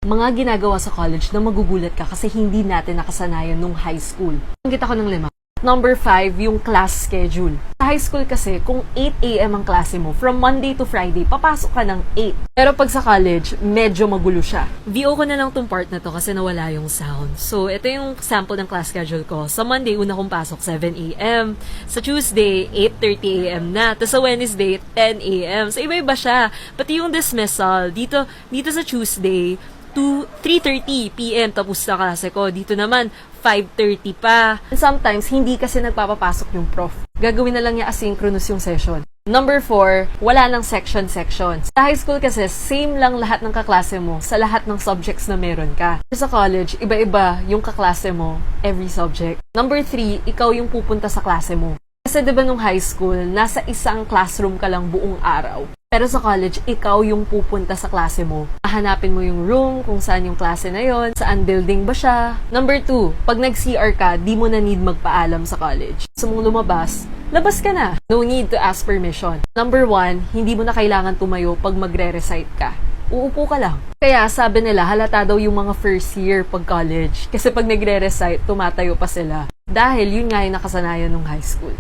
mga ginagawa sa college na magugulat ka kasi hindi natin nakasanayan nung high school. Banggit ako ng 5. Number 5, yung class schedule. Sa high school kasi, kung 8 a.m. ang klase mo, from Monday to Friday, papasok ka ng 8. Pero pag sa college, medyo magulo siya. VO ko na lang tong part na to kasi nawala yung sound. So, ito yung sample ng class schedule ko. Sa Monday, una kong pasok 7 a.m. Sa Tuesday, 8:30 a.m. na. Tapos sa Wednesday, 10 a.m. So, iba-iba siya. Pati yung dismissal, dito sa Tuesday, 3:30 p.m. tapos na klase ko. Dito naman, 5:30 pa. And sometimes, hindi kasi nagpapapasok yung prof. Gagawin na lang niya asynchronous yung session. Number 4, wala ng section. Sa high school kasi, same lang lahat ng kaklase mo sa lahat ng subjects na meron ka. Sa college, iba-iba yung kaklase mo, every subject. Number 3, ikaw yung pupunta sa klase mo. Kasi diba nung high school, nasa isang classroom ka lang buong araw. Pero sa college, ikaw yung pupunta sa klase mo. Hahanapin mo yung room, kung saan yung klase na yon, saan building ba siya. Number 2, pag nag-CR ka, di mo na need magpaalam sa college. Gusto mong lumabas, labas ka na. No need to ask permission. Number 1, hindi mo na kailangan tumayo pag magre-recite ka. Uupo ka lang. Kaya sabi nila, halata daw yung mga first year pag college. Kasi pag nagre-recite, tumatayo pa sila. Dahil yun nga yung nakasanayan ng high school.